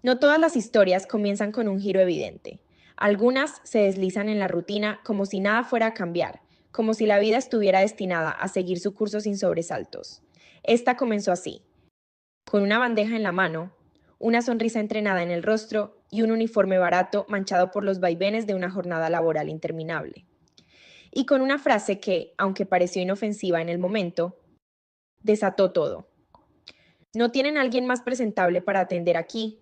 No todas las historias comienzan con un giro evidente. Algunas se deslizan en la rutina como si nada fuera a cambiar, como si la vida estuviera destinada a seguir su curso sin sobresaltos. Esta comenzó así, con una bandeja en la mano, una sonrisa entrenada en el rostro y un uniforme barato manchado por los vaivenes de una jornada laboral interminable. Y con una frase que, aunque pareció inofensiva en el momento, desató todo. ¿No tienen a alguien más presentable para atender aquí?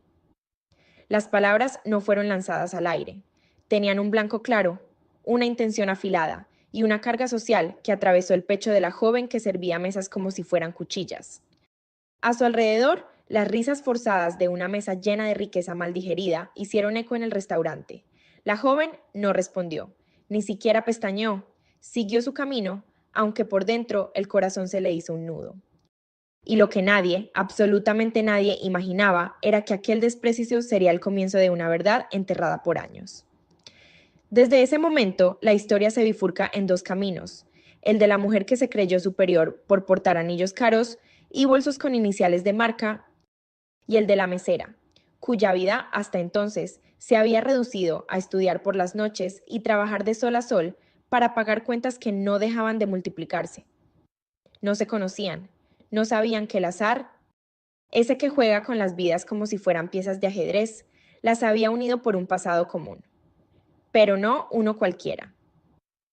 Las palabras no fueron lanzadas al aire. Tenían un blanco claro, una intención afilada y una carga social que atravesó el pecho de la joven que servía mesas como si fueran cuchillas. A su alrededor, las risas forzadas de una mesa llena de riqueza mal digerida hicieron eco en el restaurante. La joven no respondió, ni siquiera pestañeó, siguió su camino, aunque por dentro el corazón se le hizo un nudo. Y lo que nadie, absolutamente nadie, imaginaba era que aquel desprecio sería el comienzo de una verdad enterrada por años. Desde ese momento, la historia se bifurca en dos caminos, el de la mujer que se creyó superior por portar anillos caros y bolsos con iniciales de marca, y el de la mesera, cuya vida hasta entonces se había reducido a estudiar por las noches y trabajar de sol a sol para pagar cuentas que no dejaban de multiplicarse. No se conocían, no sabían que el azar, ese que juega con las vidas como si fueran piezas de ajedrez, las había unido por un pasado común. Pero no uno cualquiera,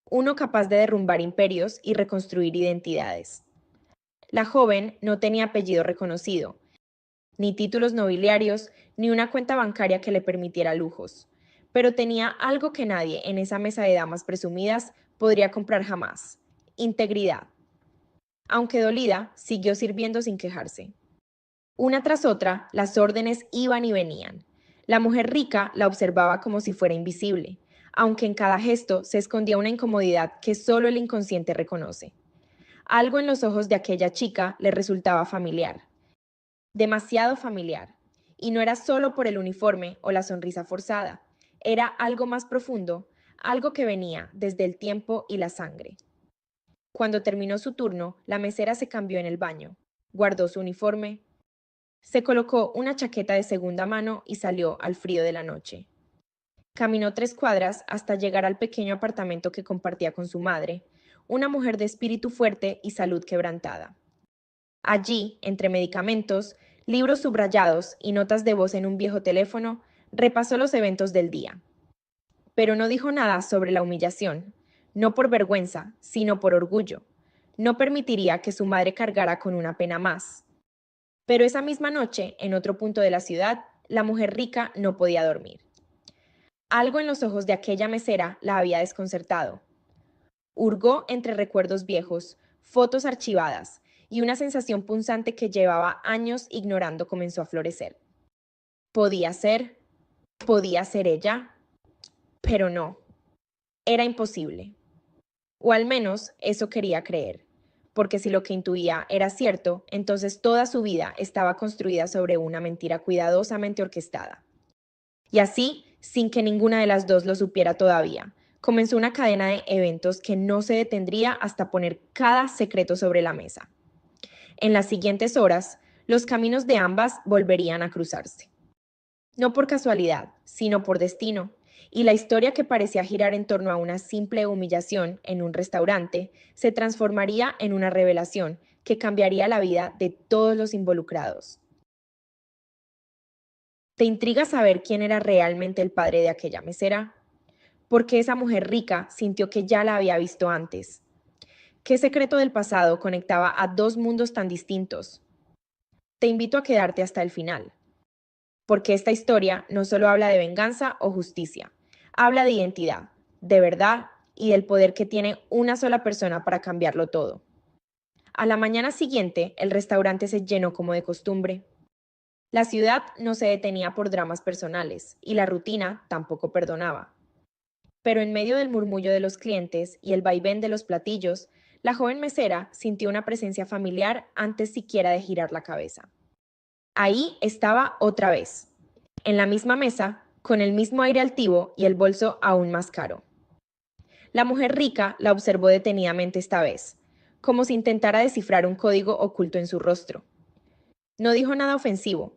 uno capaz de derrumbar imperios y reconstruir identidades. La joven no tenía apellido reconocido, ni títulos nobiliarios, ni una cuenta bancaria que le permitiera lujos, pero tenía algo que nadie en esa mesa de damas presumidas podría comprar jamás: integridad. Aunque dolida, siguió sirviendo sin quejarse. Una tras otra, las órdenes iban y venían. La mujer rica la observaba como si fuera invisible, aunque en cada gesto se escondía una incomodidad que solo el inconsciente reconoce. Algo en los ojos de aquella chica le resultaba familiar, demasiado familiar, y no era solo por el uniforme o la sonrisa forzada, era algo más profundo, algo que venía desde el tiempo y la sangre. Cuando terminó su turno, la mesera se cambió en el baño, guardó su uniforme, se colocó una chaqueta de segunda mano y salió al frío de la noche. Caminó 3 cuadras hasta llegar al pequeño apartamento que compartía con su madre, una mujer de espíritu fuerte y salud quebrantada. Allí, entre medicamentos, libros subrayados y notas de voz en un viejo teléfono, repasó los eventos del día. Pero no dijo nada sobre la humillación, no por vergüenza, sino por orgullo. No permitiría que su madre cargara con una pena más. Pero esa misma noche, en otro punto de la ciudad, la mujer rica no podía dormir. Algo en los ojos de aquella mesera la había desconcertado. Hurgó entre recuerdos viejos, fotos archivadas, y una sensación punzante que llevaba años ignorando comenzó a florecer. Podía ser, podía ser ella, pero no, era imposible. O al menos eso quería creer, porque si lo que intuía era cierto, entonces toda su vida estaba construida sobre una mentira cuidadosamente orquestada. Y así, sin que ninguna de las dos lo supiera todavía, comenzó una cadena de eventos que no se detendría hasta poner cada secreto sobre la mesa. En las siguientes horas, los caminos de ambas volverían a cruzarse. No por casualidad, sino por destino, y la historia que parecía girar en torno a una simple humillación en un restaurante se transformaría en una revelación que cambiaría la vida de todos los involucrados. ¿Te intriga saber quién era realmente el padre de aquella mesera? ¿Por qué esa mujer rica sintió que ya la había visto antes? ¿Qué secreto del pasado conectaba a dos mundos tan distintos? Te invito a quedarte hasta el final, porque esta historia no solo habla de venganza o justicia, habla de identidad, de verdad y del poder que tiene una sola persona para cambiarlo todo. A la mañana siguiente, el restaurante se llenó como de costumbre. La ciudad no se detenía por dramas personales y la rutina tampoco perdonaba. Pero en medio del murmullo de los clientes y el vaivén de los platillos, la joven mesera sintió una presencia familiar antes siquiera de girar la cabeza. Ahí estaba otra vez, en la misma mesa, con el mismo aire altivo y el bolso aún más caro. La mujer rica la observó detenidamente esta vez, como si intentara descifrar un código oculto en su rostro. No dijo nada ofensivo,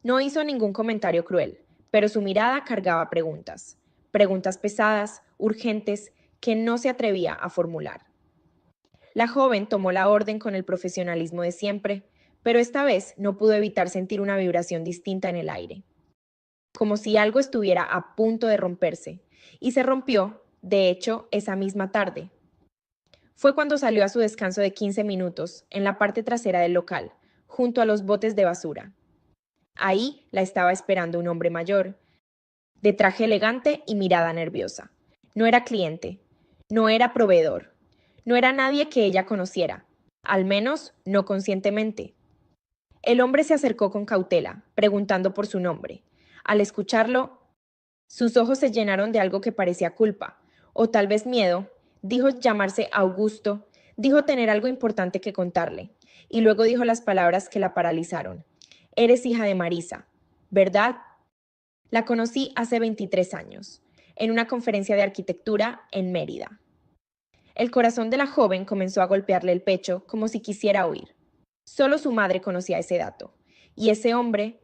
No hizo ningún comentario cruel, pero su mirada cargaba preguntas, preguntas pesadas, urgentes, que no se atrevía a formular. La joven tomó la orden con el profesionalismo de siempre, pero esta vez no pudo evitar sentir una vibración distinta en el aire, como si algo estuviera a punto de romperse, y se rompió, de hecho, esa misma tarde. Fue cuando salió a su descanso de 15 minutos, en la parte trasera del local, junto a los botes de basura. Ahí la estaba esperando un hombre mayor, de traje elegante y mirada nerviosa. No era cliente, no era proveedor, no era nadie que ella conociera, al menos no conscientemente. El hombre se acercó con cautela, preguntando por su nombre. Al escucharlo, sus ojos se llenaron de algo que parecía culpa, o tal vez miedo. Dijo llamarse Augusto, dijo tener algo importante que contarle, y luego dijo las palabras que la paralizaron. Eres hija de Marisa, ¿verdad? La conocí hace 23 años, en una conferencia de arquitectura en Mérida. El corazón de la joven comenzó a golpearle el pecho como si quisiera huir. Solo su madre conocía ese dato. Y ese hombre,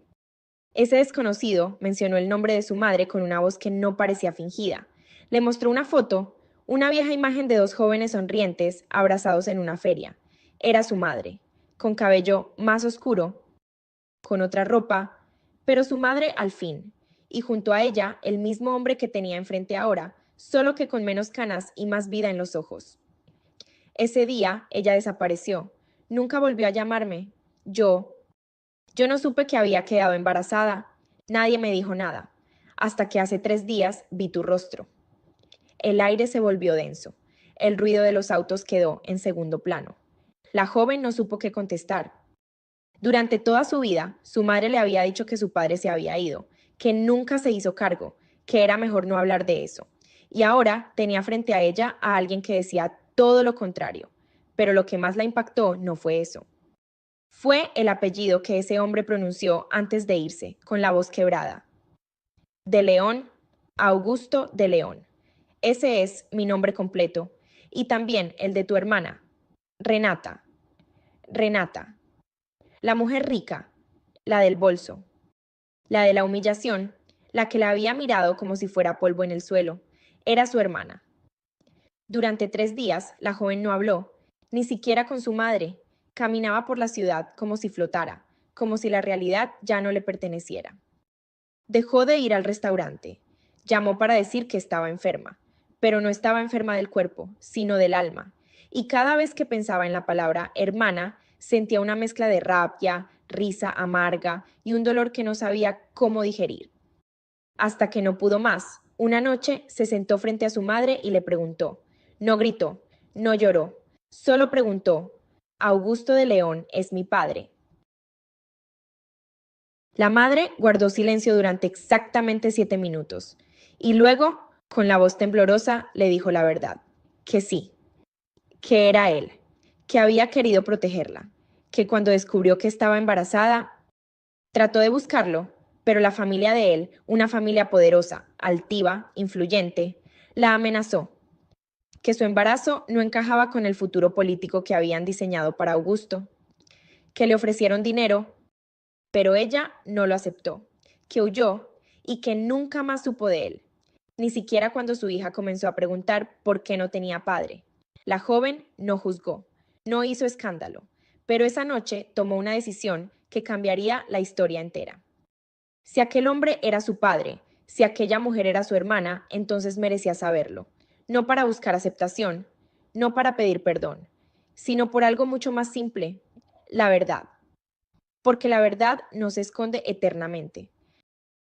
ese desconocido, mencionó el nombre de su madre con una voz que no parecía fingida. Le mostró una foto, una vieja imagen de dos jóvenes sonrientes abrazados en una feria. Era su madre, con cabello más oscuro, con otra ropa, pero su madre al fin, y junto a ella el mismo hombre que tenía enfrente ahora, solo que con menos canas y más vida en los ojos. Ese día ella desapareció. Nunca volvió a llamarme. Yo, yo no supe que había quedado embarazada. Nadie me dijo nada. Hasta que hace 3 días vi tu rostro. El aire se volvió denso. El ruido de los autos quedó en segundo plano. La joven no supo qué contestar. Durante toda su vida, su madre le había dicho que su padre se había ido, que nunca se hizo cargo, que era mejor no hablar de eso. Y ahora tenía frente a ella a alguien que decía todo lo contrario. Pero lo que más la impactó no fue eso. Fue el apellido que ese hombre pronunció antes de irse, con la voz quebrada. De León, Augusto de León. Ese es mi nombre completo. Y también el de tu hermana, Renata. Renata. La mujer rica, la del bolso, la de la humillación, la que la había mirado como si fuera polvo en el suelo, era su hermana. Durante 3 días, la joven no habló, ni siquiera con su madre. Caminaba por la ciudad como si flotara, como si la realidad ya no le perteneciera. Dejó de ir al restaurante. Llamó para decir que estaba enferma, pero no estaba enferma del cuerpo, sino del alma. Y cada vez que pensaba en la palabra hermana, sentía una mezcla de rabia, risa amarga y un dolor que no sabía cómo digerir. Hasta que no pudo más. Una noche se sentó frente a su madre y le preguntó. No gritó, no lloró, solo preguntó, ¿Augusto de León es mi padre? La madre guardó silencio durante exactamente 7 minutos y luego, con la voz temblorosa, le dijo la verdad, que sí, que era él, que había querido protegerla, que cuando descubrió que estaba embarazada, trató de buscarlo, pero la familia de él, una familia poderosa, altiva, influyente, la amenazó, que su embarazo no encajaba con el futuro político que habían diseñado para Augusto, que le ofrecieron dinero, pero ella no lo aceptó, que huyó y que nunca más supo de él, ni siquiera cuando su hija comenzó a preguntar por qué no tenía padre. La joven no juzgó, no hizo escándalo, pero esa noche tomó una decisión que cambiaría la historia entera. Si aquel hombre era su padre, si aquella mujer era su hermana, entonces merecía saberlo, no para buscar aceptación, no para pedir perdón, sino por algo mucho más simple, la verdad. Porque la verdad no se esconde eternamente.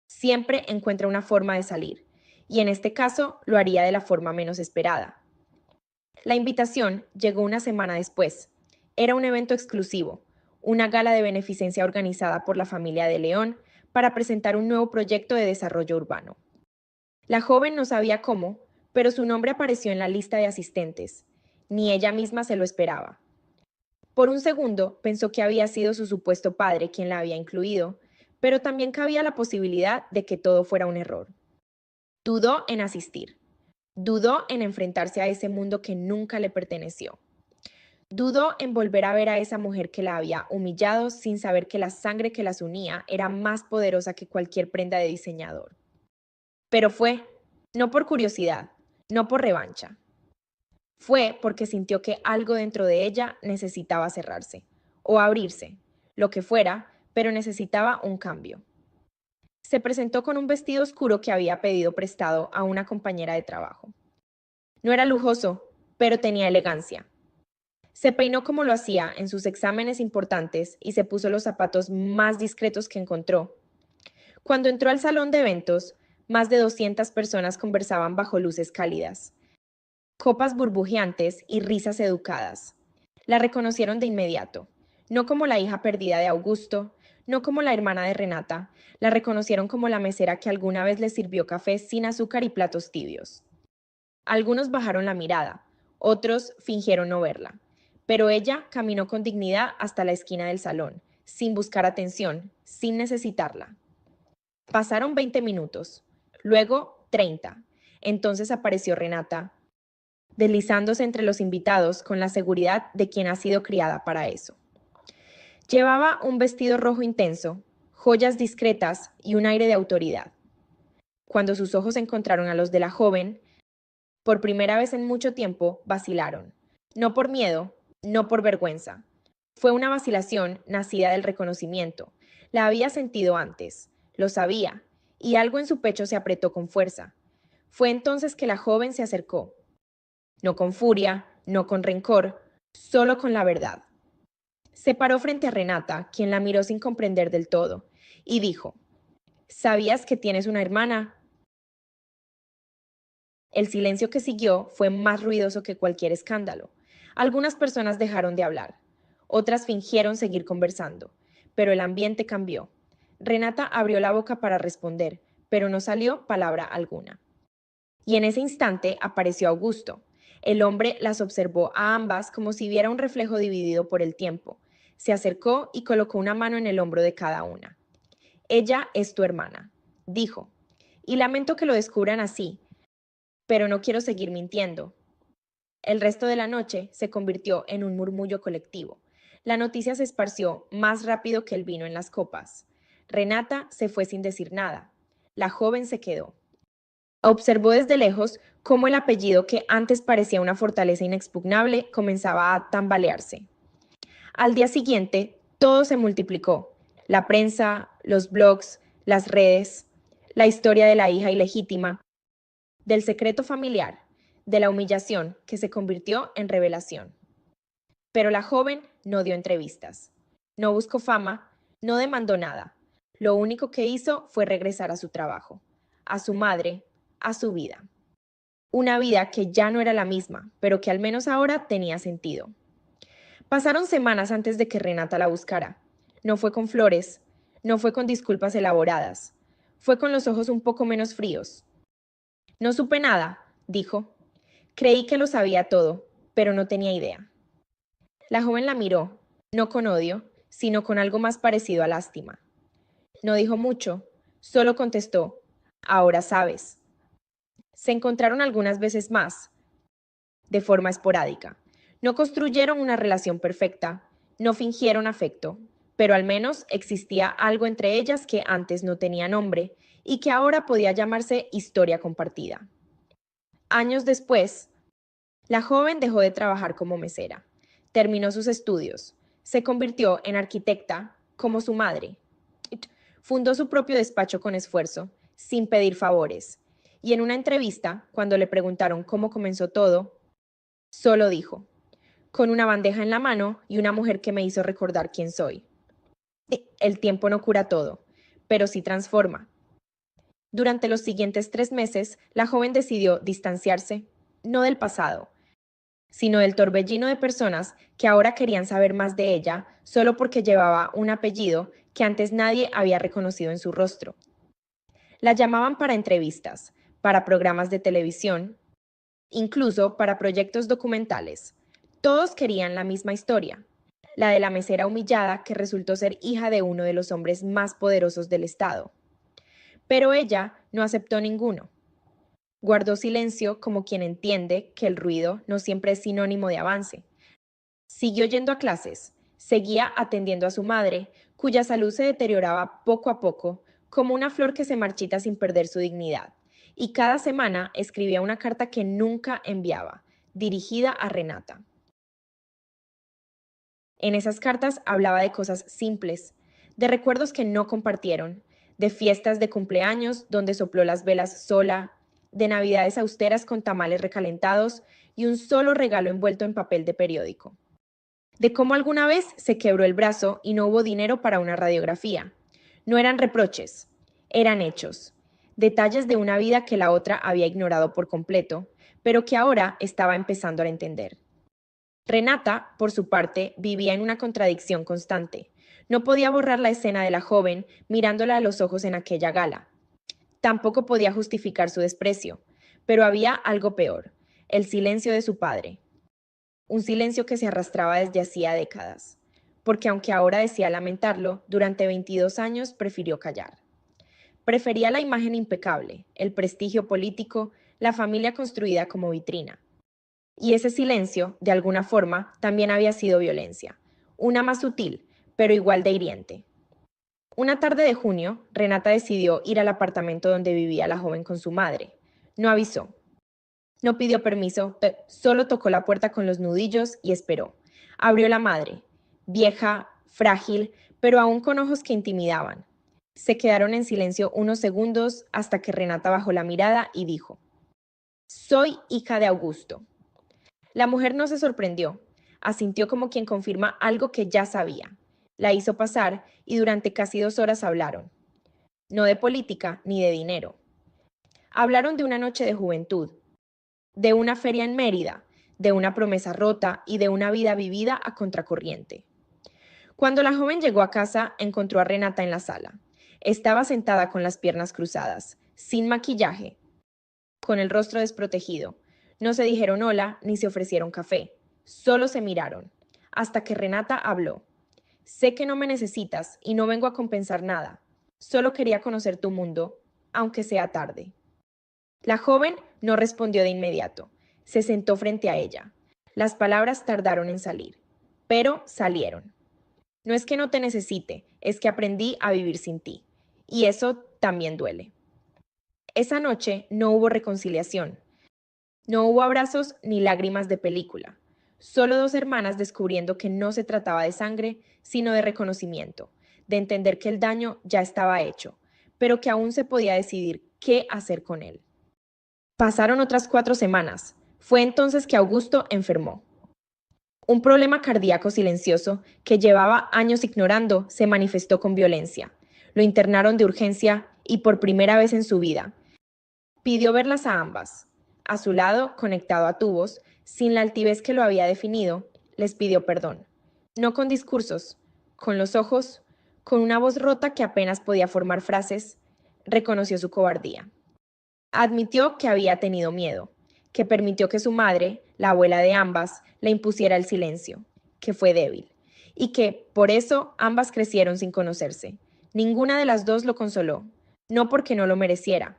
Siempre encuentra una forma de salir, y en este caso lo haría de la forma menos esperada. La invitación llegó una semana después. Era un evento exclusivo, una gala de beneficencia organizada por la familia de León para presentar un nuevo proyecto de desarrollo urbano. La joven no sabía cómo, pero su nombre apareció en la lista de asistentes. Ni ella misma se lo esperaba. Por un segundo pensó que había sido su supuesto padre quien la había incluido, pero también cabía la posibilidad de que todo fuera un error. Dudó en asistir, dudó en enfrentarse a ese mundo que nunca le perteneció. Dudó en volver a ver a esa mujer que la había humillado sin saber que la sangre que las unía era más poderosa que cualquier prenda de diseñador. Pero fue, no por curiosidad, no por revancha. Fue porque sintió que algo dentro de ella necesitaba cerrarse o abrirse, lo que fuera, pero necesitaba un cambio. Se presentó con un vestido oscuro que había pedido prestado a una compañera de trabajo. No era lujoso, pero tenía elegancia. Se peinó como lo hacía en sus exámenes importantes y se puso los zapatos más discretos que encontró. Cuando entró al salón de eventos, más de 200 personas conversaban bajo luces cálidas, copas burbujeantes y risas educadas. La reconocieron de inmediato, no como la hija perdida de Augusto, no como la hermana de Renata, la reconocieron como la mesera que alguna vez les sirvió café sin azúcar y platos tibios. Algunos bajaron la mirada, otros fingieron no verla, pero ella caminó con dignidad hasta la esquina del salón, sin buscar atención, sin necesitarla. Pasaron 20 minutos, luego 30. Entonces apareció Renata, deslizándose entre los invitados con la seguridad de quien ha sido criada para eso. Llevaba un vestido rojo intenso, joyas discretas y un aire de autoridad. Cuando sus ojos encontraron a los de la joven, por primera vez en mucho tiempo vacilaron. No por miedo, no por vergüenza. Fue una vacilación nacida del reconocimiento. La había sentido antes, lo sabía, y algo en su pecho se apretó con fuerza. Fue entonces que la joven se acercó, no con furia, no con rencor, solo con la verdad. Se paró frente a Renata, quien la miró sin comprender del todo, y dijo, ¿sabías que tienes una hermana? El silencio que siguió fue más ruidoso que cualquier escándalo. Algunas personas dejaron de hablar, otras fingieron seguir conversando, pero el ambiente cambió. Renata abrió la boca para responder, pero no salió palabra alguna. Y en ese instante apareció Augusto. El hombre las observó a ambas como si viera un reflejo dividido por el tiempo. Se acercó y colocó una mano en el hombro de cada una. Ella es tu hermana, dijo. Y lamento que lo descubran así, pero no quiero seguir mintiendo. El resto de la noche se convirtió en un murmullo colectivo. La noticia se esparció más rápido que el vino en las copas. Renata se fue sin decir nada. La joven se quedó. Observó desde lejos cómo el apellido que antes parecía una fortaleza inexpugnable comenzaba a tambalearse. Al día siguiente, todo se multiplicó. La prensa, los blogs, las redes, la historia de la hija ilegítima, del secreto familiar, de la humillación que se convirtió en revelación. Pero la joven no dio entrevistas, no buscó fama, no demandó nada. Lo único que hizo fue regresar a su trabajo, a su madre, a su vida. Una vida que ya no era la misma, pero que al menos ahora tenía sentido. Pasaron semanas antes de que Renata la buscara. No fue con flores, no fue con disculpas elaboradas, fue con los ojos un poco menos fríos. No supe nada, dijo. Creí que lo sabía todo, pero no tenía idea. La joven la miró, no con odio, sino con algo más parecido a lástima. No dijo mucho, solo contestó, ahora sabes. Se encontraron algunas veces más, de forma esporádica. No construyeron una relación perfecta, no fingieron afecto, pero al menos existía algo entre ellas que antes no tenía nombre y que ahora podía llamarse historia compartida. Años después, la joven dejó de trabajar como mesera, terminó sus estudios, se convirtió en arquitecta como su madre, fundó su propio despacho con esfuerzo, sin pedir favores, y en una entrevista, cuando le preguntaron cómo comenzó todo, solo dijo, con una bandeja en la mano y una mujer que me hizo recordar quién soy. El tiempo no cura todo, pero sí transforma. Durante los siguientes 3 meses, la joven decidió distanciarse, no del pasado, sino del torbellino de personas que ahora querían saber más de ella solo porque llevaba un apellido que antes nadie había reconocido en su rostro. La llamaban para entrevistas, para programas de televisión, incluso para proyectos documentales. Todos querían la misma historia, la de la mesera humillada que resultó ser hija de uno de los hombres más poderosos del Estado. Pero ella no aceptó ninguno. Guardó silencio como quien entiende que el ruido no siempre es sinónimo de avance. Siguió yendo a clases, seguía atendiendo a su madre, cuya salud se deterioraba poco a poco, como una flor que se marchita sin perder su dignidad, y cada semana escribía una carta que nunca enviaba, dirigida a Renata. En esas cartas hablaba de cosas simples, de recuerdos que no compartieron, de fiestas de cumpleaños donde sopló las velas sola, de navidades austeras con tamales recalentados y un solo regalo envuelto en papel de periódico, de cómo alguna vez se quebró el brazo y no hubo dinero para una radiografía. No eran reproches, eran hechos, detalles de una vida que la otra había ignorado por completo, pero que ahora estaba empezando a entender. Renata, por su parte, vivía en una contradicción constante. No podía borrar la escena de la joven mirándola a los ojos en aquella gala. Tampoco podía justificar su desprecio, pero había algo peor, el silencio de su padre, un silencio que se arrastraba desde hacía décadas, porque aunque ahora decía lamentarlo, durante 22 años prefirió callar. Prefería la imagen impecable, el prestigio político, la familia construida como vitrina. Y ese silencio, de alguna forma, también había sido violencia, una más sutil, pero igual de hiriente. Una tarde de junio, Renata decidió ir al apartamento donde vivía la joven con su madre. No avisó, no pidió permiso, solo tocó la puerta con los nudillos y esperó. Abrió la madre, vieja, frágil, pero aún con ojos que intimidaban. Se quedaron en silencio unos segundos hasta que Renata bajó la mirada y dijo: «Soy hija de Augusto». La mujer no se sorprendió, asintió como quien confirma algo que ya sabía. La hizo pasar y durante casi 2 horas hablaron. No de política ni de dinero. Hablaron de una noche de juventud, de una feria en Mérida, de una promesa rota y de una vida vivida a contracorriente. Cuando la joven llegó a casa, encontró a Renata en la sala. Estaba sentada con las piernas cruzadas, sin maquillaje, con el rostro desprotegido. No se dijeron hola ni se ofrecieron café. Solo se miraron, hasta que Renata habló. «Sé que no me necesitas y no vengo a compensar nada. Solo quería conocer tu mundo, aunque sea tarde». La joven no respondió de inmediato. Se sentó frente a ella. Las palabras tardaron en salir, pero salieron. «No es que no te necesite, es que aprendí a vivir sin ti. Y eso también duele». Esa noche no hubo reconciliación. No hubo abrazos ni lágrimas de película. Solo dos hermanas descubriendo que no se trataba de sangre, sino de reconocimiento, de entender que el daño ya estaba hecho, pero que aún se podía decidir qué hacer con él. Pasaron otras 4 semanas. Fue entonces que Augusto enfermó. Un problema cardíaco silencioso que llevaba años ignorando se manifestó con violencia. Lo internaron de urgencia y por primera vez en su vida. Pidió verlas a ambas. A su lado, conectado a tubos, sin la altivez que lo había definido, les pidió perdón. No con discursos, con los ojos, con una voz rota que apenas podía formar frases, reconoció su cobardía. Admitió que había tenido miedo, que permitió que su madre, la abuela de ambas, le impusiera el silencio, que fue débil, y que, por eso, ambas crecieron sin conocerse. Ninguna de las dos lo consoló, no porque no lo mereciera,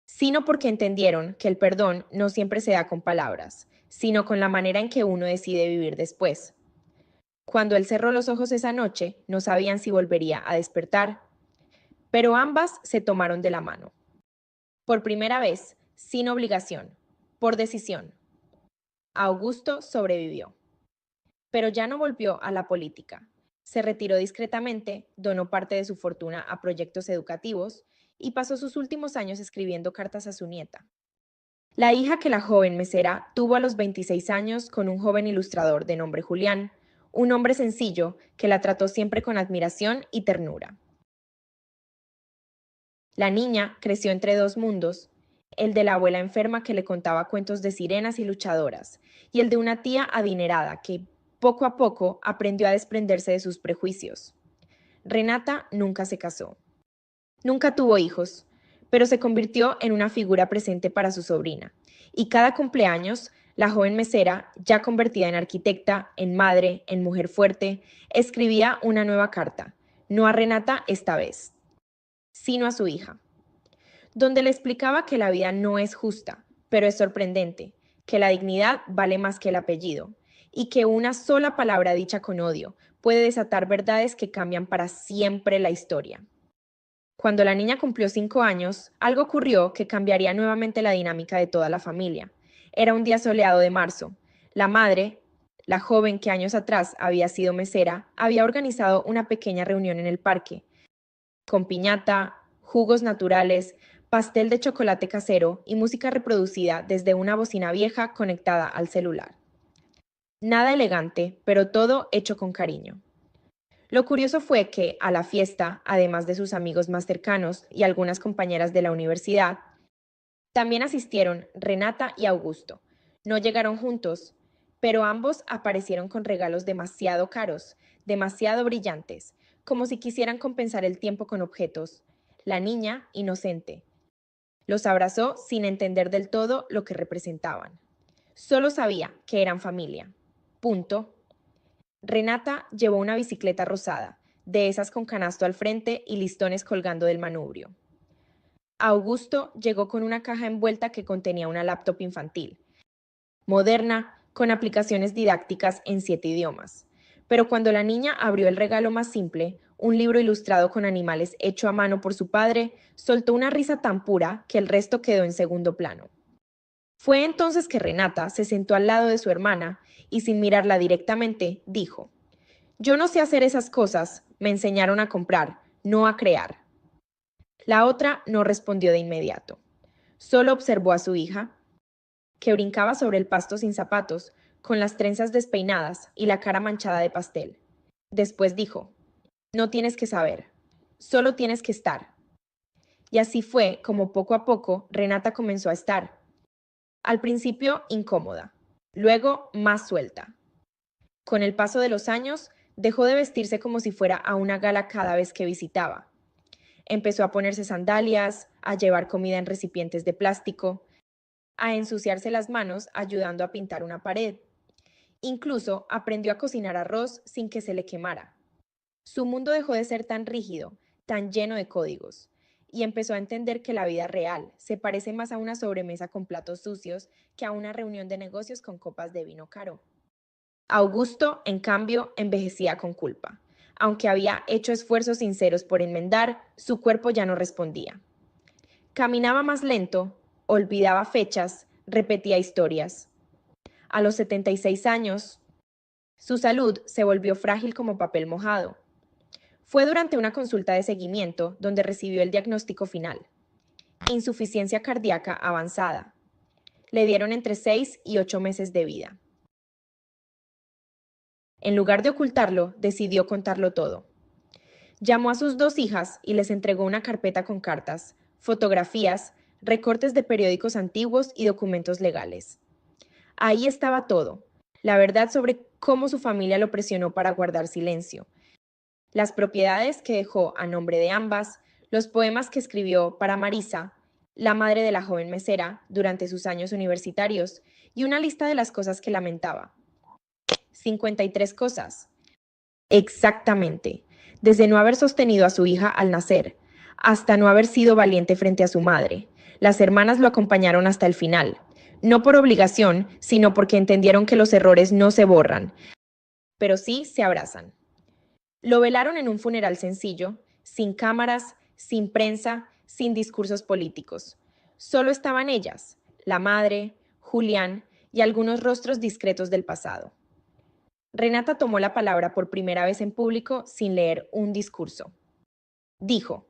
sino porque entendieron que el perdón no siempre se da con palabras, sino con la manera en que uno decide vivir después. Cuando él cerró los ojos esa noche, no sabían si volvería a despertar, pero ambas se tomaron de la mano. Por primera vez, sin obligación, por decisión. Augusto sobrevivió, pero ya no volvió a la política. Se retiró discretamente, donó parte de su fortuna a proyectos educativos y pasó sus últimos años escribiendo cartas a su nieta. La hija que la joven mesera tuvo a los 26 años con un joven ilustrador de nombre Julián, un hombre sencillo que la trató siempre con admiración y ternura. La niña creció entre dos mundos, el de la abuela enferma que le contaba cuentos de sirenas y luchadoras, y el de una tía adinerada que, poco a poco, aprendió a desprenderse de sus prejuicios. Renata nunca se casó. Nunca tuvo hijos, pero se convirtió en una figura presente para su sobrina, y cada cumpleaños, la joven mesera, ya convertida en arquitecta, en madre, en mujer fuerte, escribía una nueva carta, no a Renata esta vez, sino a su hija, donde le explicaba que la vida no es justa, pero es sorprendente, que la dignidad vale más que el apellido, y que una sola palabra dicha con odio puede desatar verdades que cambian para siempre la historia. Cuando la niña cumplió 5 años, algo ocurrió que cambiaría nuevamente la dinámica de toda la familia. Era un día soleado de marzo. La madre, la joven que años atrás había sido mesera, había organizado una pequeña reunión en el parque, con piñata, jugos naturales, pastel de chocolate casero y música reproducida desde una bocina vieja conectada al celular. Nada elegante, pero todo hecho con cariño. Lo curioso fue que, a la fiesta, además de sus amigos más cercanos y algunas compañeras de la universidad, también asistieron Renata y Augusto. No llegaron juntos, pero ambos aparecieron con regalos demasiado caros, demasiado brillantes, como si quisieran compensar el tiempo con objetos. La niña, inocente, los abrazó sin entender del todo lo que representaban. Solo sabía que eran familia. Punto. Renata llevó una bicicleta rosada, de esas con canasto al frente y listones colgando del manubrio. Augusto llegó con una caja envuelta que contenía una laptop infantil, moderna, con aplicaciones didácticas en 7 idiomas. Pero cuando la niña abrió el regalo más simple, un libro ilustrado con animales hecho a mano por su padre, soltó una risa tan pura que el resto quedó en segundo plano. Fue entonces que Renata se sentó al lado de su hermana y sin mirarla directamente, dijo: yo no sé hacer esas cosas, me enseñaron a comprar, no a crear. La otra no respondió de inmediato. Solo observó a su hija, que brincaba sobre el pasto sin zapatos, con las trenzas despeinadas y la cara manchada de pastel. Después dijo: no tienes que saber, solo tienes que estar. Y así fue como poco a poco Renata comenzó a estar. Al principio incómoda, luego más suelta. Con el paso de los años, dejó de vestirse como si fuera a una gala cada vez que visitaba. Empezó a ponerse sandalias, a llevar comida en recipientes de plástico, a ensuciarse las manos ayudando a pintar una pared. Incluso aprendió a cocinar arroz sin que se le quemara. Su mundo dejó de ser tan rígido, tan lleno de códigos, y empezó a entender que la vida real se parece más a una sobremesa con platos sucios que a una reunión de negocios con copas de vino caro. Augusto, en cambio, envejecía con culpa. Aunque había hecho esfuerzos sinceros por enmendar, su cuerpo ya no respondía. Caminaba más lento, olvidaba fechas, repetía historias. A los 76 años, su salud se volvió frágil como papel mojado. Fue durante una consulta de seguimiento donde recibió el diagnóstico final: insuficiencia cardíaca avanzada. Le dieron entre 6 y 8 meses de vida. En lugar de ocultarlo, decidió contarlo todo. Llamó a sus 2 hijas y les entregó una carpeta con cartas, fotografías, recortes de periódicos antiguos y documentos legales. Ahí estaba todo: la verdad sobre cómo su familia lo presionó para guardar silencio, las propiedades que dejó a nombre de ambas, los poemas que escribió para Marisa, la madre de la joven mesera, durante sus años universitarios, y una lista de las cosas que lamentaba. 53 cosas. Exactamente. Desde no haber sostenido a su hija al nacer, hasta no haber sido valiente frente a su madre. Las hermanas lo acompañaron hasta el final, no por obligación, sino porque entendieron que los errores no se borran, pero sí se abrazan. Lo velaron en un funeral sencillo, sin cámaras, sin prensa, sin discursos políticos. Solo estaban ellas, la madre, Julián y algunos rostros discretos del pasado. Renata tomó la palabra por primera vez en público sin leer un discurso. Dijo: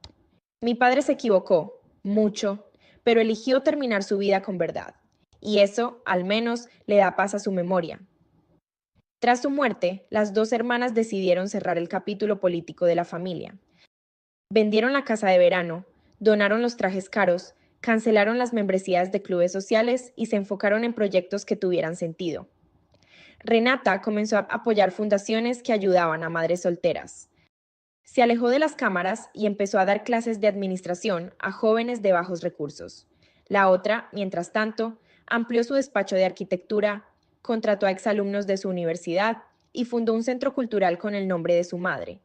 mi padre se equivocó, mucho, pero eligió terminar su vida con verdad. Y eso, al menos, le da paz a su memoria. Tras su muerte, las 2 hermanas decidieron cerrar el capítulo político de la familia. Vendieron la casa de verano, donaron los trajes caros, cancelaron las membresías de clubes sociales y se enfocaron en proyectos que tuvieran sentido. Renata comenzó a apoyar fundaciones que ayudaban a madres solteras. Se alejó de las cámaras y empezó a dar clases de administración a jóvenes de bajos recursos. La otra, mientras tanto, amplió su despacho de arquitectura, contrató a exalumnos de su universidad y fundó un centro cultural con el nombre de su madre,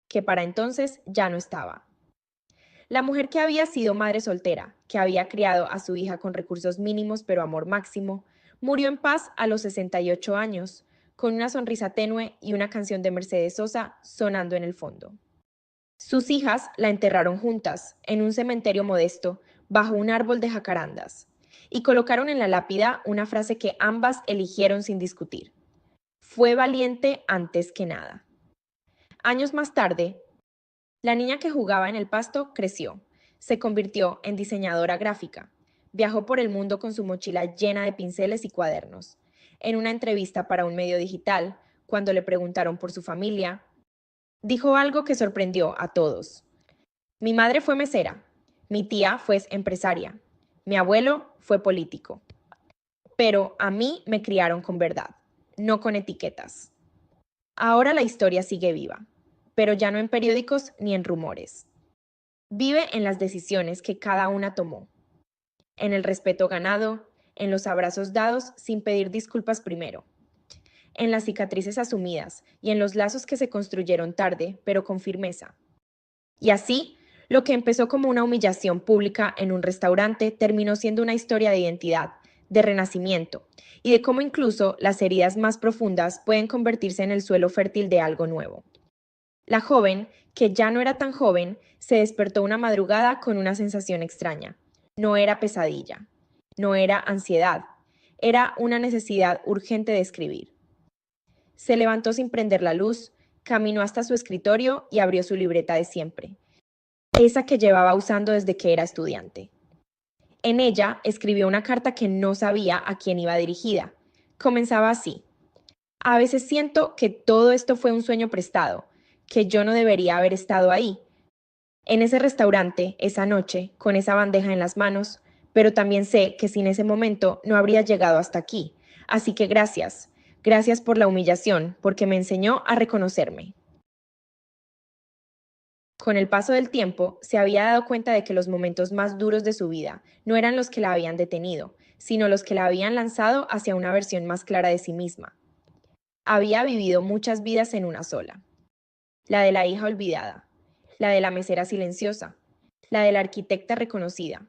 que para entonces ya no estaba. La mujer que había sido madre soltera, que había criado a su hija con recursos mínimos pero amor máximo, murió en paz a los 68 años, con una sonrisa tenue y una canción de Mercedes Sosa sonando en el fondo. Sus hijas la enterraron juntas, en un cementerio modesto, bajo un árbol de jacarandas, y colocaron en la lápida una frase que ambas eligieron sin discutir. Fue valiente antes que nada. Años más tarde, la niña que jugaba en el pasto creció, se convirtió en diseñadora gráfica, viajó por el mundo con su mochila llena de pinceles y cuadernos. En una entrevista para un medio digital, cuando le preguntaron por su familia, dijo algo que sorprendió a todos. Mi madre fue mesera, mi tía fue empresaria, mi abuelo fue político, pero a mí me criaron con verdad, no con etiquetas. Ahora la historia sigue viva, pero ya no en periódicos ni en rumores. Vive en las decisiones que cada una tomó, en el respeto ganado, en los abrazos dados sin pedir disculpas primero, en las cicatrices asumidas y en los lazos que se construyeron tarde, pero con firmeza. Y así, lo que empezó como una humillación pública en un restaurante terminó siendo una historia de identidad, de renacimiento, y de cómo incluso las heridas más profundas pueden convertirse en el suelo fértil de algo nuevo. La joven, que ya no era tan joven, se despertó una madrugada con una sensación extraña. No era pesadilla, no era ansiedad, era una necesidad urgente de escribir. Se levantó sin prender la luz, caminó hasta su escritorio y abrió su libreta de siempre, esa que llevaba usando desde que era estudiante. En ella escribió una carta que no sabía a quién iba dirigida. Comenzaba así: a veces siento que todo esto fue un sueño prestado, que yo no debería haber estado ahí, en ese restaurante, esa noche, con esa bandeja en las manos, pero también sé que sin ese momento no habría llegado hasta aquí. Así que gracias, gracias por la humillación, porque me enseñó a reconocerme. Con el paso del tiempo, se había dado cuenta de que los momentos más duros de su vida no eran los que la habían detenido, sino los que la habían lanzado hacia una versión más clara de sí misma. Había vivido muchas vidas en una sola. La de la hija olvidada, la de la mesera silenciosa, la de la arquitecta reconocida,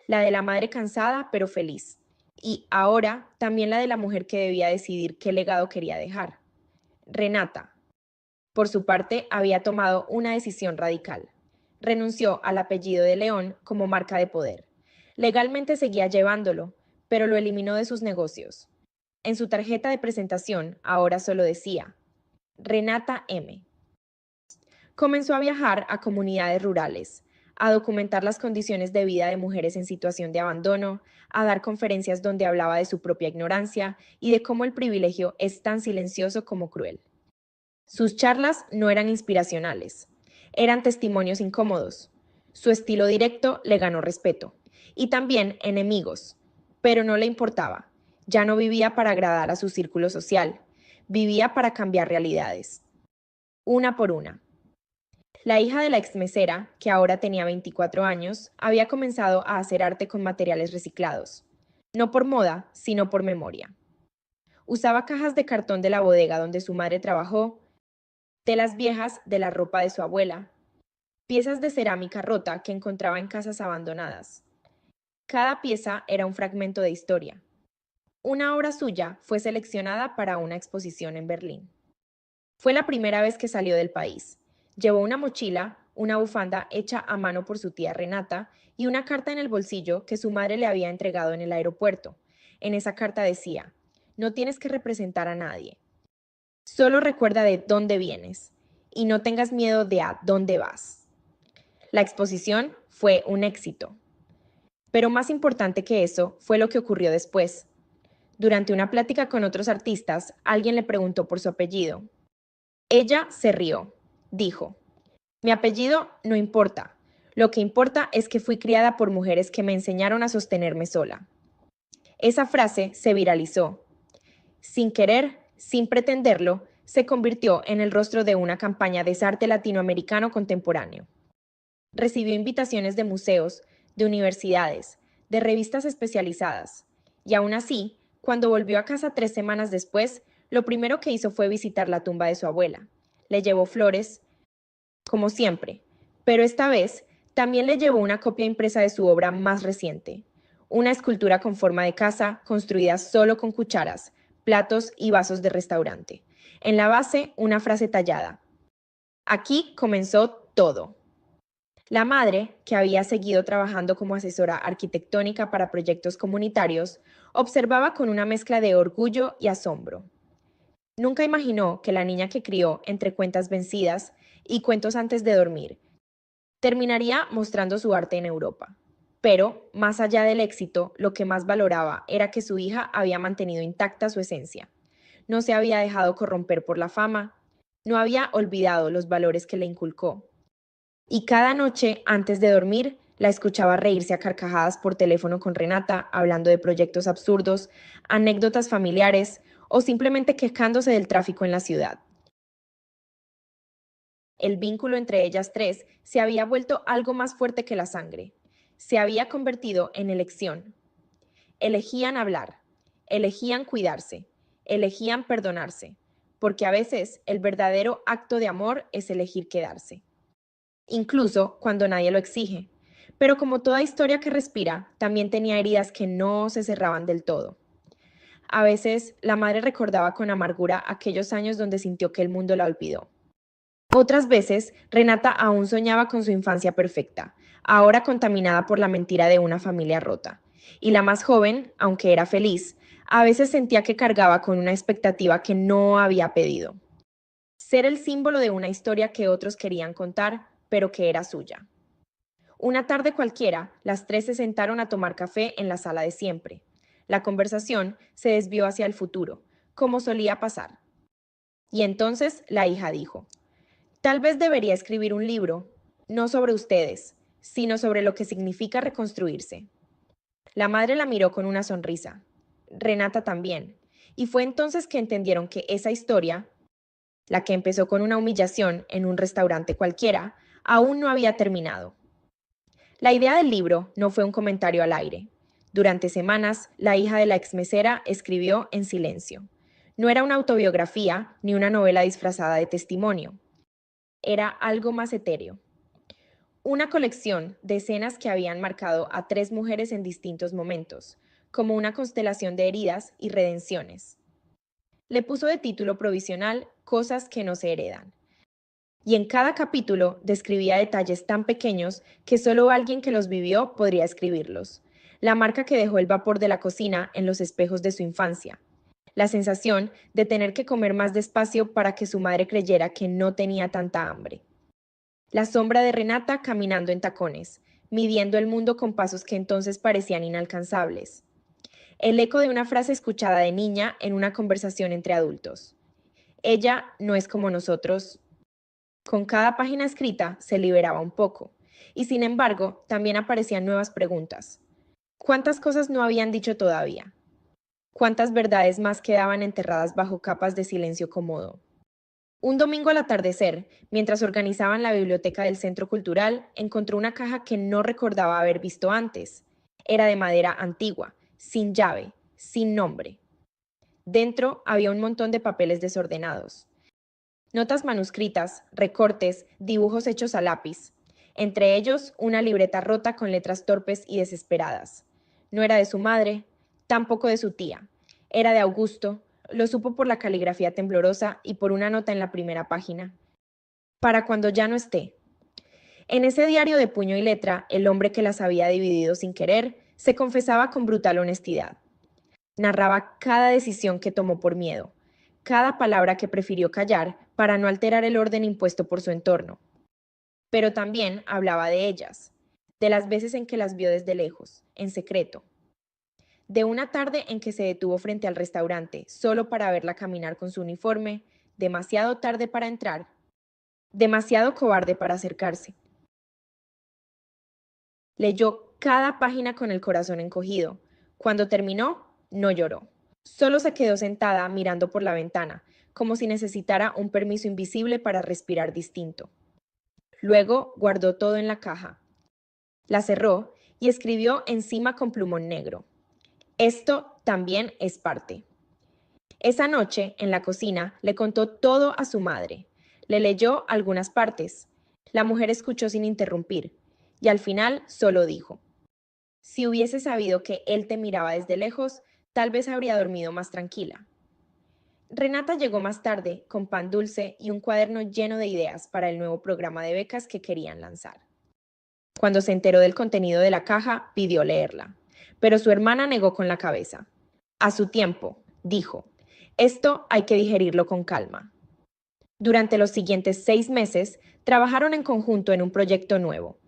la de la madre cansada pero feliz, y ahora también la de la mujer que debía decidir qué legado quería dejar. Renata, por su parte, había tomado una decisión radical. Renunció al apellido de León como marca de poder. Legalmente seguía llevándolo, pero lo eliminó de sus negocios. En su tarjeta de presentación ahora solo decía Renata M. Comenzó a viajar a comunidades rurales, a documentar las condiciones de vida de mujeres en situación de abandono, a dar conferencias donde hablaba de su propia ignorancia y de cómo el privilegio es tan silencioso como cruel. Sus charlas no eran inspiracionales, eran testimonios incómodos. Su estilo directo le ganó respeto y también enemigos, pero no le importaba. Ya no vivía para agradar a su círculo social, vivía para cambiar realidades, una por una. La hija de la exmesera, que ahora tenía 24 años, había comenzado a hacer arte con materiales reciclados, no por moda, sino por memoria. Usaba cajas de cartón de la bodega donde su madre trabajó, telas viejas de la ropa de su abuela, piezas de cerámica rota que encontraba en casas abandonadas. Cada pieza era un fragmento de historia. Una obra suya fue seleccionada para una exposición en Berlín. Fue la primera vez que salió del país. Llevó una mochila, una bufanda hecha a mano por su tía Renata y una carta en el bolsillo que su madre le había entregado en el aeropuerto. En esa carta decía: no tienes que representar a nadie. Solo recuerda de dónde vienes y no tengas miedo de a dónde vas. La exposición fue un éxito. Pero más importante que eso fue lo que ocurrió después. Durante una plática con otros artistas, alguien le preguntó por su apellido. Ella se rió. Dijo: mi apellido no importa. Lo que importa es que fui criada por mujeres que me enseñaron a sostenerme sola. Esa frase se viralizó. Sin querer, sin pretenderlo, se convirtió en el rostro de una campaña de arte latinoamericano contemporáneo. Recibió invitaciones de museos, de universidades, de revistas especializadas, y aún así, cuando volvió a casa 3 semanas después, lo primero que hizo fue visitar la tumba de su abuela. Le llevó flores, como siempre, pero esta vez también le llevó una copia impresa de su obra más reciente, una escultura con forma de casa construida solo con cucharas, platos y vasos de restaurante. En la base, una frase tallada. Aquí comenzó todo. La madre, que había seguido trabajando como asesora arquitectónica para proyectos comunitarios, observaba con una mezcla de orgullo y asombro. Nunca imaginó que la niña que crió entre cuentas vencidas y cuentos antes de dormir terminaría mostrando su arte en Europa. Pero, más allá del éxito, lo que más valoraba era que su hija había mantenido intacta su esencia. No se había dejado corromper por la fama, no había olvidado los valores que le inculcó. Y cada noche, antes de dormir, la escuchaba reírse a carcajadas por teléfono con Renata, hablando de proyectos absurdos, anécdotas familiares o simplemente quejándose del tráfico en la ciudad. El vínculo entre ellas tres se había vuelto algo más fuerte que la sangre. Se había convertido en elección. Elegían hablar, elegían cuidarse, elegían perdonarse, porque a veces el verdadero acto de amor es elegir quedarse, incluso cuando nadie lo exige. Pero como toda historia que respira, también tenía heridas que no se cerraban del todo. A veces la madre recordaba con amargura aquellos años donde sintió que el mundo la olvidó. Otras veces, Renata aún soñaba con su infancia perfecta, ahora contaminada por la mentira de una familia rota. Y la más joven, aunque era feliz, a veces sentía que cargaba con una expectativa que no había pedido. Ser el símbolo de una historia que otros querían contar, pero que era suya. Una tarde cualquiera, las tres se sentaron a tomar café en la sala de siempre. La conversación se desvió hacia el futuro, como solía pasar. Y entonces la hija dijo: tal vez debería escribir un libro, no sobre ustedes, sino sobre lo que significa reconstruirse. La madre la miró con una sonrisa. Renata también. Y fue entonces que entendieron que esa historia, la que empezó con una humillación en un restaurante cualquiera, aún no había terminado. La idea del libro no fue un comentario al aire. Durante semanas, la hija de la exmesera escribió en silencio. No era una autobiografía ni una novela disfrazada de testimonio. Era algo más etéreo. Una colección de escenas que habían marcado a tres mujeres en distintos momentos, como una constelación de heridas y redenciones. Le puso de título provisional Cosas que no se heredan. Y en cada capítulo describía detalles tan pequeños que solo alguien que los vivió podría escribirlos. La marca que dejó el vapor de la cocina en los espejos de su infancia. La sensación de tener que comer más despacio para que su madre creyera que no tenía tanta hambre. La sombra de Renata caminando en tacones, midiendo el mundo con pasos que entonces parecían inalcanzables. El eco de una frase escuchada de niña en una conversación entre adultos. Ella no es como nosotros. Con cada página escrita se liberaba un poco. Y sin embargo, también aparecían nuevas preguntas. ¿Cuántas cosas no habían dicho todavía? ¿Cuántas verdades más quedaban enterradas bajo capas de silencio cómodo? Un domingo al atardecer, mientras organizaban la biblioteca del centro cultural, encontró una caja que no recordaba haber visto antes. Era de madera antigua, sin llave, sin nombre. Dentro había un montón de papeles desordenados. Notas manuscritas, recortes, dibujos hechos a lápiz. Entre ellos, una libreta rota con letras torpes y desesperadas. No era de su madre, tampoco de su tía. Era de Augusto, lo supo por la caligrafía temblorosa y por una nota en la primera página. Para cuando ya no esté. En ese diario de puño y letra, el hombre que las había dividido sin querer se confesaba con brutal honestidad. Narraba cada decisión que tomó por miedo, cada palabra que prefirió callar para no alterar el orden impuesto por su entorno. Pero también hablaba de ellas, de las veces en que las vio desde lejos, en secreto, de una tarde en que se detuvo frente al restaurante solo para verla caminar con su uniforme, demasiado tarde para entrar, demasiado cobarde para acercarse. Leyó cada página con el corazón encogido. Cuando terminó, no lloró. Solo se quedó sentada mirando por la ventana, como si necesitara un permiso invisible para respirar distinto. Luego guardó todo en la caja. La cerró y escribió encima con plumón negro. Esto también es parte. Esa noche, en la cocina, le contó todo a su madre. Le leyó algunas partes. La mujer escuchó sin interrumpir y al final solo dijo: si hubiese sabido que él te miraba desde lejos, tal vez habría dormido más tranquila. Renata llegó más tarde con pan dulce y un cuaderno lleno de ideas para el nuevo programa de becas que querían lanzar. Cuando se enteró del contenido de la caja, pidió leerla, pero su hermana negó con la cabeza. A su tiempo, dijo, esto hay que digerirlo con calma. Durante los siguientes 6 meses, trabajaron en conjunto en un proyecto nuevo,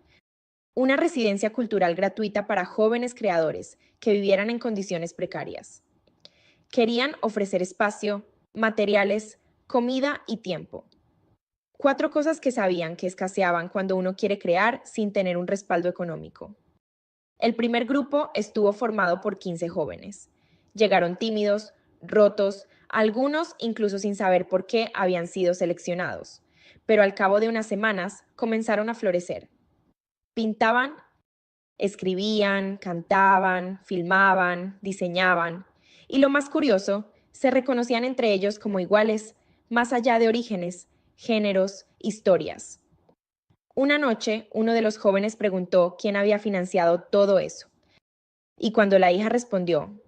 una residencia cultural gratuita para jóvenes creadores que vivieran en condiciones precarias. Querían ofrecer espacio, materiales, comida y tiempo. 4 cosas que sabían que escaseaban cuando uno quiere crear sin tener un respaldo económico. El primer grupo estuvo formado por 15 jóvenes. Llegaron tímidos, rotos, algunos incluso sin saber por qué habían sido seleccionados, pero al cabo de unas semanas comenzaron a florecer. Pintaban, escribían, cantaban, filmaban, diseñaban, y lo más curioso, se reconocían entre ellos como iguales, más allá de orígenes, géneros, historias. Una noche, uno de los jóvenes preguntó quién había financiado todo eso. Y cuando la hija respondió,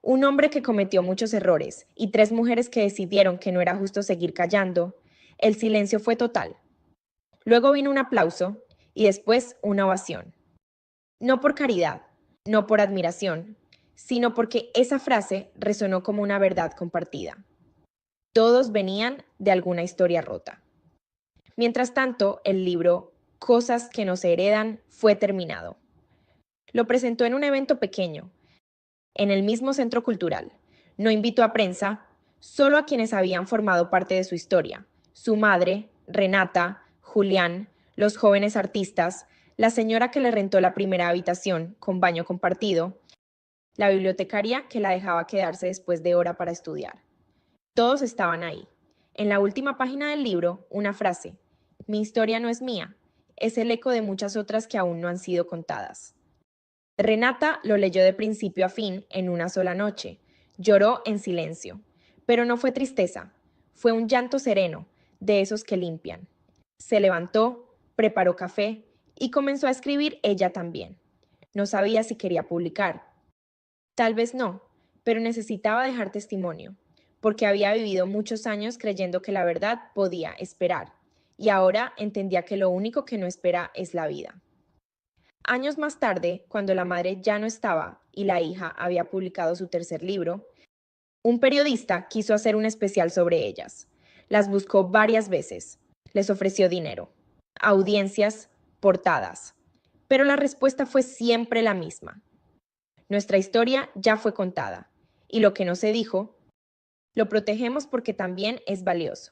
un hombre que cometió muchos errores y 3 mujeres que decidieron que no era justo seguir callando, el silencio fue total. Luego vino un aplauso y después una ovación. No por caridad, no por admiración, sino porque esa frase resonó como una verdad compartida. Todos venían de alguna historia rota. Mientras tanto, el libro Cosas que nos heredan fue terminado. Lo presentó en un evento pequeño, en el mismo centro cultural. No invitó a prensa, solo a quienes habían formado parte de su historia. Su madre, Renata, Julián, los jóvenes artistas, la señora que le rentó la primera habitación con baño compartido, la bibliotecaria que la dejaba quedarse después de hora para estudiar. Todos estaban ahí. En la última página del libro, una frase: mi historia no es mía, es el eco de muchas otras que aún no han sido contadas. Renata lo leyó de principio a fin en una sola noche. Lloró en silencio. Pero no fue tristeza, fue un llanto sereno, de esos que limpian. Se levantó, preparó café y comenzó a escribir ella también. No sabía si quería publicar. Tal vez no, pero necesitaba dejar testimonio, porque había vivido muchos años creyendo que la verdad podía esperar, y ahora entendía que lo único que no espera es la vida. Años más tarde, cuando la madre ya no estaba y la hija había publicado su tercer libro, un periodista quiso hacer un especial sobre ellas. Las buscó varias veces. Les ofreció dinero, audiencias, portadas. Pero la respuesta fue siempre la misma. Nuestra historia ya fue contada. Y lo que no se dijo, lo protegemos porque también es valioso.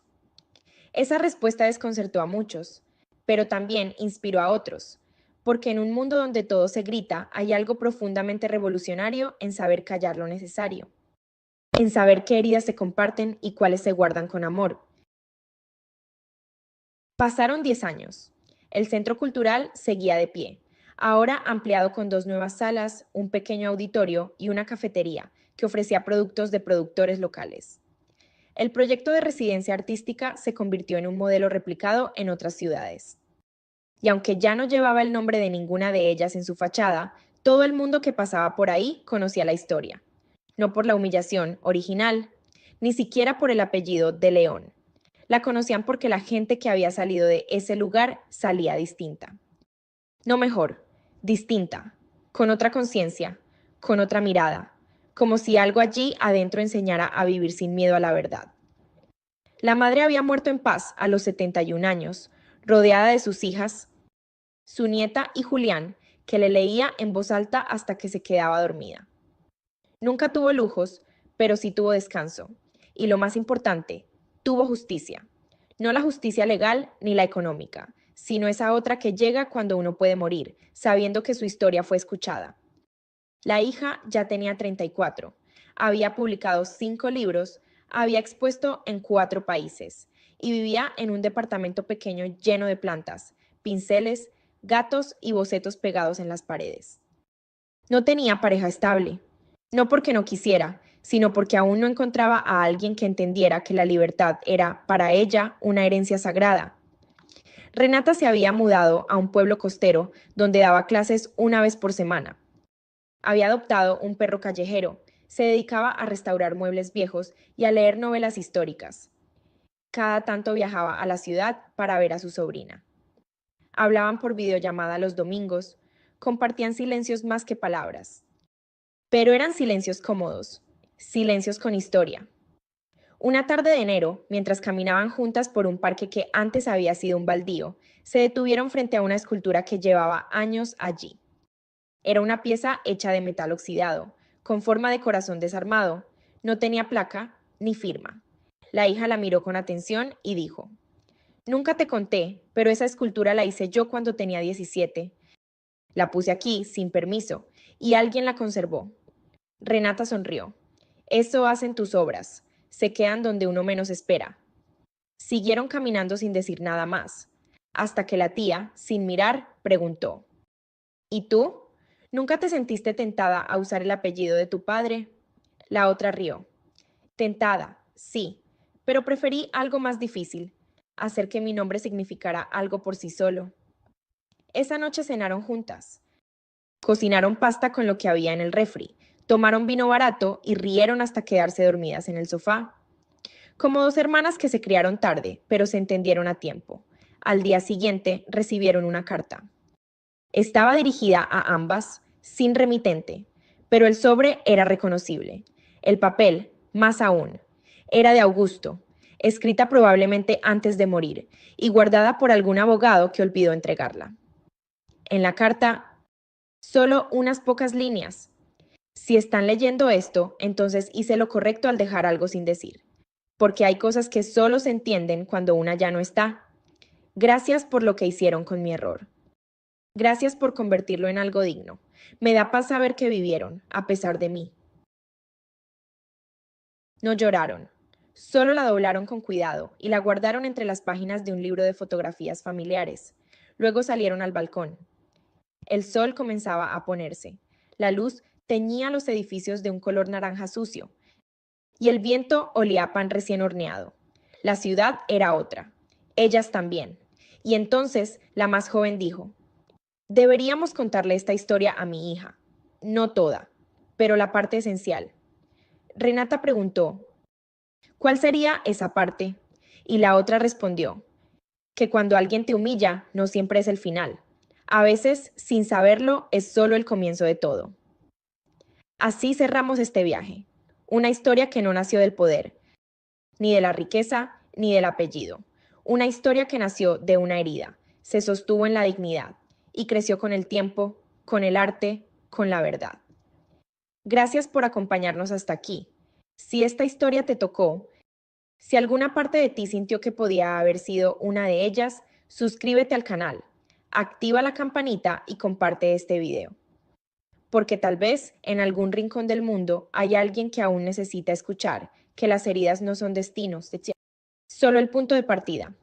Esa respuesta desconcertó a muchos, pero también inspiró a otros, porque en un mundo donde todo se grita, hay algo profundamente revolucionario en saber callar lo necesario, en saber qué heridas se comparten y cuáles se guardan con amor. Pasaron 10 años. El Centro Cultural seguía de pie, ahora ampliado con 2 nuevas salas, un pequeño auditorio y una cafetería que ofrecía productos de productores locales. El proyecto de residencia artística se convirtió en un modelo replicado en otras ciudades. Y aunque ya no llevaba el nombre de ninguna de ellas en su fachada, todo el mundo que pasaba por ahí conocía la historia. No por la humillación original, ni siquiera por el apellido de León. La conocían porque la gente que había salido de ese lugar salía distinta. No mejor, distinta, con otra conciencia, con otra mirada, como si algo allí adentro enseñara a vivir sin miedo a la verdad. La madre había muerto en paz a los 71 años, rodeada de sus hijas, su nieta y Julián, que le leía en voz alta hasta que se quedaba dormida. Nunca tuvo lujos, pero sí tuvo descanso. Y lo más importante, tuvo justicia. No la justicia legal ni la económica, sino esa otra que llega cuando uno puede morir, sabiendo que su historia fue escuchada. La hija ya tenía 34, había publicado 5 libros, había expuesto en 4 países y vivía en un departamento pequeño lleno de plantas, pinceles, gatos y bocetos pegados en las paredes. No tenía pareja estable, no porque no quisiera, sino porque aún no encontraba a alguien que entendiera que la libertad era, para ella, una herencia sagrada. Renata se había mudado a un pueblo costero donde daba clases una vez por semana. Había adoptado un perro callejero, Se dedicaba a restaurar muebles viejos y a leer novelas históricas. Cada tanto viajaba a la ciudad para ver a su sobrina. Hablaban por videollamada los domingos, compartían silencios más que palabras. Pero eran silencios cómodos, silencios con historia. Una tarde de enero, mientras caminaban juntas por un parque que antes había sido un baldío, se detuvieron frente a una escultura que llevaba años allí. Era una pieza hecha de metal oxidado, con forma de corazón desarmado. No tenía placa ni firma. La hija la miró con atención y dijo: Nunca te conté, pero esa escultura la hice yo cuando tenía 17. La puse aquí, sin permiso, y alguien la conservó. Renata sonrió. Eso hacen tus obras. Se quedan donde uno menos espera. Siguieron caminando sin decir nada más, hasta que la tía, sin mirar, preguntó: ¿Y tú? ¿Nunca te sentiste tentada a usar el apellido de tu padre? La otra rió. Tentada, sí, pero preferí algo más difícil, hacer que mi nombre significara algo por sí solo. Esa noche cenaron juntas. Cocinaron pasta con lo que había en el refri, tomaron vino barato y rieron hasta quedarse dormidas en el sofá. Como dos hermanas que se criaron tarde, pero se entendieron a tiempo. Al día siguiente recibieron una carta. Estaba dirigida a ambas, sin remitente, pero el sobre era reconocible. El papel, más aún, era de Augusto, escrita probablemente antes de morir y guardada por algún abogado que olvidó entregarla. En la carta, solo unas pocas líneas. Si están leyendo esto, entonces hice lo correcto al dejar algo sin decir, porque hay cosas que solo se entienden cuando una ya no está. Gracias por lo que hicieron con mi error. Gracias por convertirlo en algo digno. Me da paz saber que vivieron, a pesar de mí. No lloraron. Solo la doblaron con cuidado y la guardaron entre las páginas de un libro de fotografías familiares. Luego salieron al balcón. El sol comenzaba a ponerse. La luz teñía los edificios de un color naranja sucio y el viento olía a pan recién horneado. La ciudad era otra. Ellas también. Y entonces la más joven dijo: Deberíamos contarle esta historia a mi hija. No toda, pero la parte esencial. Renata preguntó: ¿Cuál sería esa parte? Y la otra respondió: que cuando alguien te humilla, no siempre es el final. A veces, sin saberlo, es solo el comienzo de todo. Así cerramos este viaje. Una historia que no nació del poder, ni de la riqueza, ni del apellido. Una historia que nació de una herida, se sostuvo en la dignidad y creció con el tiempo, con el arte, con la verdad. Gracias por acompañarnos hasta aquí. Si esta historia te tocó, si alguna parte de ti sintió que podía haber sido una de ellas, suscríbete al canal, activa la campanita y comparte este video. Porque tal vez en algún rincón del mundo hay alguien que aún necesita escuchar que las heridas no son destinos, solo el punto de partida.